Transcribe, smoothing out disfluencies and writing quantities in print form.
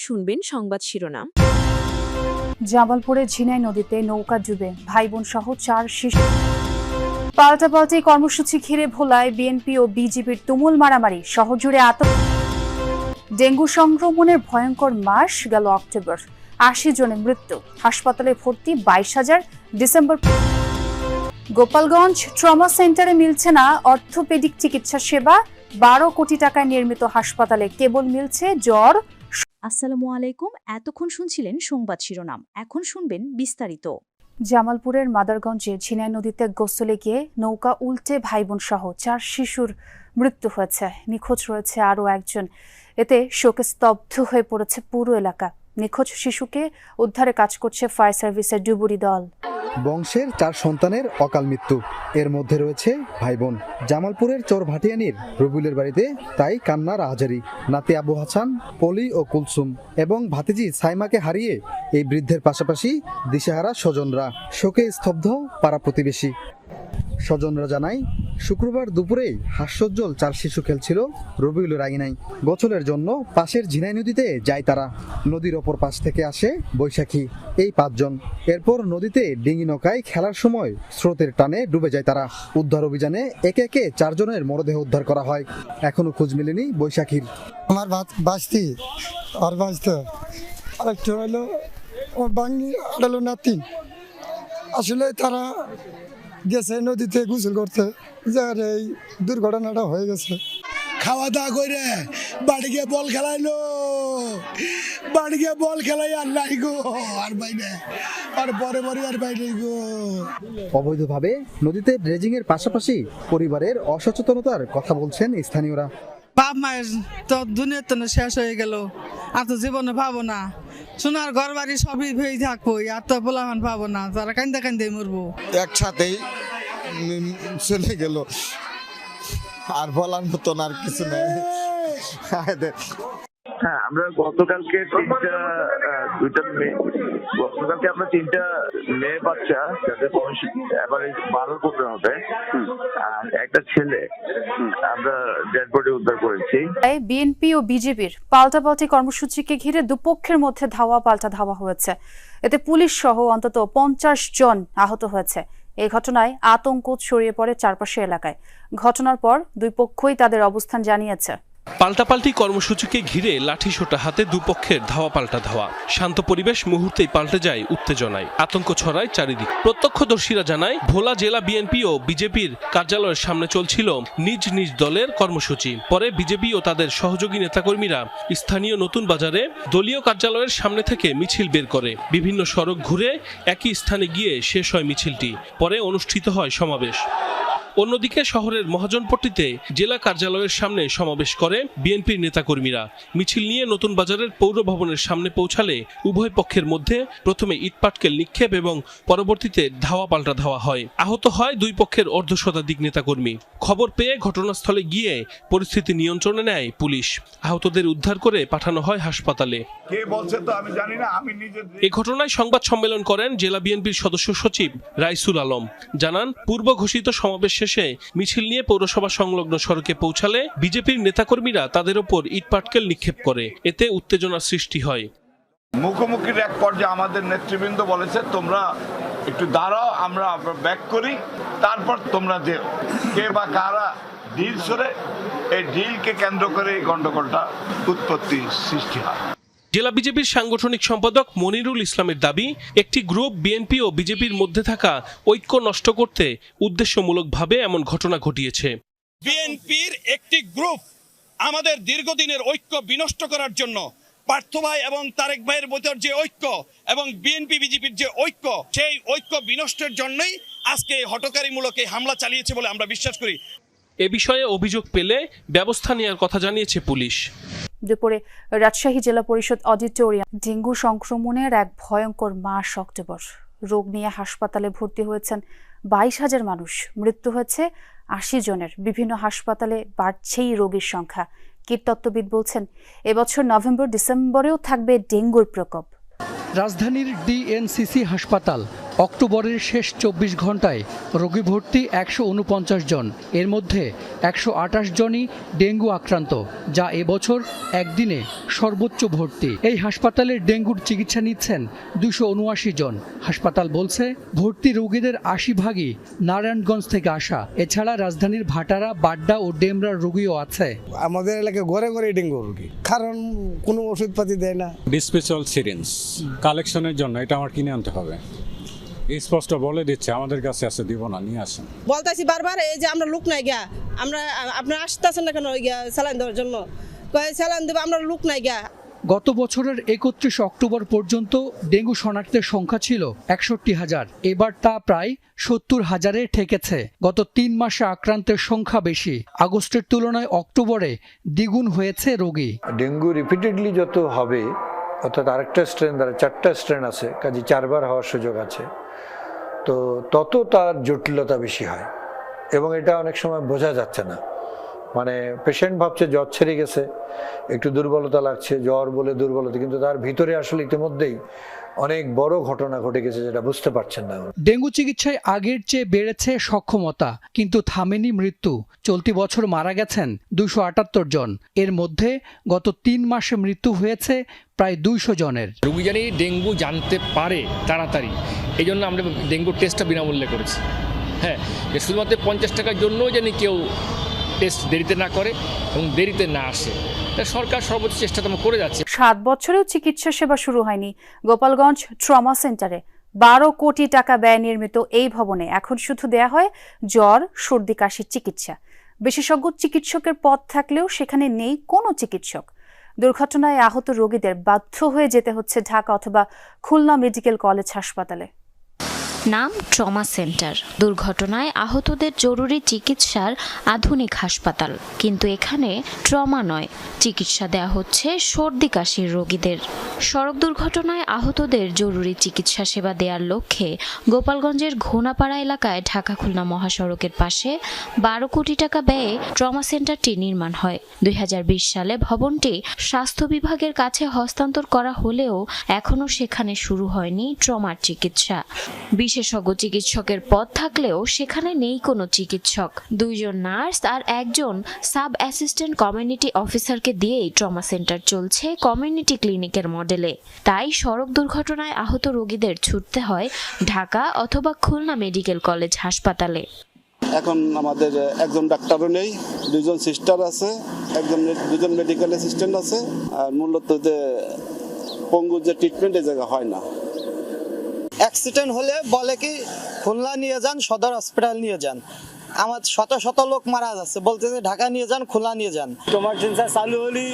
শুনবেন সংবাদ শিরোনাম। জামালপুরে ঝিনাই নদীতে নৌকা ডুবে ভাই বোন সহ 4 শিশু। পাল্টাপাল্টি কর্মসূচি ঘিরে ভোলায় বিএনপি ও বিজেপির তুমুল মারামারি, শহর জুড়ে আতঙ্ক। ডেঙ্গু সংক্রমণের ভয়ঙ্কর মাস গেল অক্টোবর, 80 জনের মৃত্যু, হাসপাতালে ভর্তি 22,000। ডিসেম্বর। গোপালগঞ্জ ট্রমা সেন্টারে মিলছে না অর্থোপেডিক চিকিৎসা সেবা, 12 কোটি টাকায় নির্মিত হাসপাতালে কেবল মিলছে জ্বর। আসসালামু আলাইকুম। এতক্ষণ শুনছিলেন সংবাদ শিরোনাম, এখন শুনবেন বিস্তারিত। জামালপুরের মাদারগঞ্জে ঝিনাই নদীতে গোসলে গিয়ে নৌকা উল্টে ভাইবোন সহ 4 শিশুর মৃত্যু হয়েছে। নিখোঁজ রয়েছে আরও একজন। এতে শোকে স্তব্ধ হয়ে পড়েছে পুরো এলাকা। নিখোঁজ শিশুকে উদ্ধারে কাজ করছে ফায়ার সার্ভিসের ডুবুরি দল। বংশের 4 সন্তানের অকাল মৃত্যু, এর মধ্যে রয়েছে ভাই বোন। জামালপুরের চর ভাটিয়ানির রবিউলের বাড়িতে তাই কান্নার আহাজারি। নাতি আবু হাসান, পলি ও কুলসুম এবং ভাতিজি সাইমাকে হারিয়ে এই বৃদ্ধের পাশাপাশি দিশেহারা স্বজনরা। শোকে স্তব্ধ পাড়া প্রতিবেশী। স্বজনরা জানায়, শুক্রবার দুপুরেই হাস্যোজ্জ্বল 4 শিশু খেলছিল রবিউলের আঙিনায়। গোসলের জন্য পাশের ঝিনাই নদীতে যায় তারা। নদীর অপর পাশ থেকে আসে বৈশাখী, এই 5 জন। এরপর নদীতে ডিঙি নৌকায় খেলার সময় স্রোতের টানে ডুবে যায় তারা। উদ্ধার অভিযানে একে একে 4 জনের মরদেহ উদ্ধার করা হয়। এখনো খোঁজ মেলেনি বৈশাখীর। আমার বাঁচতি আর বাঁচতে আরেকটা হলো আমার বাঙি আড়ালো নাতি। আসলে তারা গেছে নদীতে গোসল করতে, যার এই দুর্ঘটনাটা হয়ে গেছে। খাওয়া দাওয়া করে বাড়ি গিয়ে বল খেলাইলো, বাড়ি গিয়ে বল খেলাই আর নাই গো, আর বাইরে আর পরে আর বাইরে গো। অবৈধভাবে নদীতে ড্রেজিং এর পাশাপাশি পরিবারের অসচেতনতার কথা বলছেন স্থানীয়রা। বাপ মায়ের তো দুনিয়ার তো শেষ হয়ে গেল, আর তো জীবনে পাবো না। সোনার ঘর বাড়ি সবই ভেয়ে থাকবো, আর তো পোলাহান পাবো না, তারা কান্দে কান্দে মরবো। একসাথেই চলে গেল, আর বলার মতন আর কিছু নেই। হ্যাঁ, আমরা গতকালকে আমরা 3টা মেয়ে বাচ্চা যাদের এবারে 12 করতে হবে, আর একটা ছেলে আমরা ডেড বডি উদ্ধার করেছি। বিএনপি ও বিজেপির পাল্টাপাল্টি কর্মসূচিকে ঘিরে দুপক্ষের মধ্যে ধাওয়া পাল্টা ধাওয়া হয়েছে। এতে পুলিশ সহ অন্তত 50 জন আহত হয়েছে। এই ঘটনায় আতঙ্ক ছড়িয়ে পড়ে চারপাশের এলাকায়। ঘটনার পর দুই পক্ষই তাদের অবস্থান জানিয়েছে। পাল্টাপাল্টি কর্মসূচিকে ঘিরে লাঠিসোঁটা হাতে দুপক্ষের ধাওয়া পাল্টা ধাওয়া। শান্ত পরিবেশ মুহূর্তেই পাল্টে যায় উত্তেজনায়, আতঙ্ক ছড়ায় চারিদিক। প্রত্যক্ষদর্শীরা জানায়, ভোলা জেলা বিএনপি ও বিজেপির কার্যালয়ের সামনে চলছিল নিজ নিজ দলের কর্মসূচি। পরে বিজেপি ও তাদের সহযোগী নেতাকর্মীরা স্থানীয় নতুন বাজারে দলীয় কার্যালয়ের সামনে থেকে মিছিল বের করে। বিভিন্ন সড়ক ঘুরে একই স্থানে গিয়ে শেষ হয় মিছিলটি। পরে অনুষ্ঠিত হয় সমাবেশ। অন্যদিকে শহরের মহাজনপট্টিতে জেলা কার্যালয়ের সামনে সমাবেশ করে বিএনপির নেতাকর্মীরা। মিছিল নিয়ে নতুন বাজারের পৌর ভবনের সামনে পৌঁছালে উভয় পক্ষের মধ্যে প্রথমে ইটপাটকেল নিক্ষেপ এবং পরবর্তীতে ধাওয়া পাল্টা ধাওয়া হয়। আহত হয় দুই পক্ষের অর্ধশতাধিক নেতাকর্মী। খবর পেয়ে ঘটনাস্থলে গিয়ে পরিস্থিতি নিয়ন্ত্রণে নেয় পুলিশ। আহতদের উদ্ধার করে পাঠানো হয় হাসপাতালে। কে বলছে তো আমি জানি না, আমি নিজে। এ ঘটনায় সংবাদ সম্মেলন করেন জেলা বিএনপির সদস্য সচিব রাইসুল আলম। জানান, পূর্ব ঘোষিত সমাবেশ শেষে মিছিল নিয়ে পৌরসভা সংলগ্ন সড়কে পৌঁছালে বিজেপির নেতাকর্মীরা তাদের ওপর ইটপাটকেল নিক্ষেপ করে। এতে উত্তেজনার সৃষ্টি হয়। মুখোমুখির এক পর্যায়ে আমাদের নেতৃবৃন্দ বলেছে, তোমরা একটু দাঁড়াও, আমরা ব্যাক করি, তারপর তোমরা যে কে বা কারা ডিল সরে, এই ডিলকে কেন্দ্র করে এই গন্ডগোলটা উৎপত্তি সৃষ্টি হয়। জেলা বিজেপির সাংগঠনিক সম্পাদক মনিরুল ইসলামের দাবি, একটি গ্রুপ বিএনপি ও বিজেপির মধ্যে থাকা ঐক্য নষ্ট করতে উদ্দেশ্যমূলকভাবে এমন ঘটনা ঘটিয়েছে। বিএনপির একটি গ্রুপ আমাদের দীর্ঘদিনের ঐক্য বিনষ্ট করার জন্য, পার্থ ভাই এবং তারেক ভাইয়ের ভিতর যে ঐক্য এবং বিএনপি বিজেপির যে ঐক্য, সেই ঐক্য বিনষ্টের জন্যই আজকে হঠকারীমূলক এই হামলা চালিয়েছে বলে আমরা বিশ্বাস করি। এ বিষয়ে অভিযোগ পেলে ব্যবস্থা নেওয়ার কথা জানিয়েছে পুলিশ। দুপুরে রাজশাহী জেলা পরিষদ অডিটোরিয়াম। ডেঙ্গু সংক্রমণের এক ভয়ঙ্কর মাস অক্টোবর। রোগ নিয়ে হাসপাতালে ভর্তি হয়েছেন 22,000 মানুষ, মৃত্যু হয়েছে 80 জনের। বিভিন্ন হাসপাতালে বাড়ছেই রোগীর সংখ্যা। কীটতত্ত্ববিদ বলছেন, এবছর নভেম্বর ডিসেম্বরেও থাকবে ডেঙ্গুর প্রকোপ। রাজধানীর ডিএনসিসি হাসপাতাল অক্টোবরের শেষ 24 ঘন্টায় রোগী ভর্তি 149 জন, এর মধ্যে 128 জনই ডেঙ্গু আক্রান্ত, যা এবছর একদিনে সর্বোচ্চ ভর্তি। এই হাসপাতালে ডেঙ্গুর চিকিৎসা নিচ্ছেন 279 জন। হাসপাতাল বলছে ভর্তি রোগীদের 80 ভাগই নারায়ণগঞ্জ থেকে আসা। এছাড়া রাজধানীর ভাটারা, বাড্ডা ও ডেমরার রোগীও আছে। আমাদের এলাকায় ঘরে ঘরে ডেঙ্গু রোগী, কারণ কোনো ওষুধপাতি দেয় না। ডিসপেন্সাল সিরিঞ্জ কালেকশনের জন্য এটা আমার কিনে আনতে হবে, স্পষ্ট বলে দিচ্ছে আমাদের কাছে আছে, দিব না, নিয়ে আসেন। বলতেছি বারবার এই যে আমরা লোক নাই গিয়া, আমরা আপনারা আসতেছেন না কেন স্যালাইন দেওয়ার জন্য, স্যালাইন দেবো, আমরা লোক নাই গিয়া। গত বছরের 31 অক্টোবর পর্যন্ত ডেঙ্গু শনাক্তের সংখ্যা ছিল 61,000, এবার তা প্রায় 70,000-এ ঠেকেছে। গত 3 মাসে আক্রান্তের সংখ্যা বেশি, আগস্টের তুলনায় অক্টোবরে দ্বিগুণ হয়েছে রোগী। ডেঙ্গু রিপিটেডলি যত হবে, অর্থাৎ আরেকটা স্ট্রেন দ্বারা 4টা স্ট্রেন আছে, কাজে 4বার হওয়ার সুযোগ আছে, তো তত তার জটিলতা বেশি হয় এবং এটা অনেক সময় বোঝা যাচ্ছে না। মানে পেশেন্ট ভাবছে জ্বর ছেড়ে গেছে, একটু দুর্বলতা লাগছে, জ্বর বলে দুর্বলতা, কিন্তু তার ভিতরে আসলে ইতিমধ্যেই অনেক বড় ঘটনা ঘটে গেছে, যেটা বুঝতে পারছেন না। ডেঙ্গু চিকিৎসায় আগের চেয়ে বেড়েছে সক্ষমতা, কিন্তু থামেনি মৃত্যু। চলতি বছর মারা গেছেন 278 জন, এর মধ্যে গত 3 মাসে মৃত্যু হয়েছে প্রায় 200 জনের। রোগী জানি ডেঙ্গু জানতে পারে তাড়াতাড়ি, এই জন্য আমরা ডেঙ্গুর টেস্টটা বিনামূল্যে করেছি। হ্যাঁ, শুধুমাত্র 50 টাকার জন্য জানি কেউ টেস্ট দেরিতে না করে এবং দেরিতে না আসে, সরকার সর্বোচ্চ চেষ্টা তো করে যাচ্ছে। 7 বছরেও চিকিৎসা সেবা শুরু হয়নি গোপালগঞ্জ ট্রমা সেন্টারে। 12 কোটি টাকা ব্যয় নির্মিত এই ভবনে এখন শুধু দেয়া হয় জ্বর, সর্দি, কাশির চিকিৎসা। বিশেষজ্ঞ চিকিৎসকের পদ থাকলেও সেখানে নেই কোনো চিকিৎসক। দুর্ঘটনায় আহত রোগীদের বাধ্য হয়ে যেতে হচ্ছে ঢাকা অথবা খুলনা মেডিকেল কলেজ হাসপাতালে। নাম ট্রমা সেন্টার, দুর্ঘটনায় আহতদের জরুরি চিকিৎসার আধুনিক হাসপাতাল। কিন্তু এখানে ট্রমা নয়, চিকিৎসা দেয়া হচ্ছে সর্দি কাশির রোগীদের। সড়ক দুর্ঘটনায় আহতদের জরুরি চিকিৎসা সেবা দেওয়ার লক্ষ্যে গোপালগঞ্জের ঘোনাপাড়া এলাকায় ঢাকা খুলনা মহাসড়কের পাশে 12 কোটি টাকা ব্যয়ে ট্রমা সেন্টারটি নির্মাণ হয়। 2020 সালে ভবনটি স্বাস্থ্য বিভাগের কাছে হস্তান্তর করা হলেও এখনও সেখানে শুরু হয়নি ট্রমার চিকিৎসা। বিশেষজ্ঞ চিকিৎসকের পদ থাকলেও সেখানে নেই কোনো চিকিৎসক। 2 জন নার্স আর 1 জন সাব অ্যাসিস্ট্যান্ট কমিউনিটি অফিসারকে দিয়েই ট্রমা সেন্টার চলছে কমিউনিটি ক্লিনিকের মডেলে। তাই সড়ক দুর্ঘটনায় আহত রোগীদের ছুটতে হয় ঢাকা অথবা খুলনা মেডিকেল কলেজ হাসপাতালে। এখন আমাদের একজন ডাক্তারও নেই, 2 জন সিস্টার আছে, 2 জন মেডিকেল অ্যাসিস্ট্যান্ট আছে। আর মূলত যে পঙ্গু যে ট্রিটমেন্ট এই জায়গা হয় না। অ্যাক্সিডেন্ট হলে বলে কি খুলনা নিয়ে যান, সদর হসপিটাল নিয়ে যান। আমার শত শত লোক মারা যাচ্ছে, বলতে যে ঢাকা নিয়ে যান, খুলনা নিয়ে যান। ট্রমা সেন্টার চালু হলে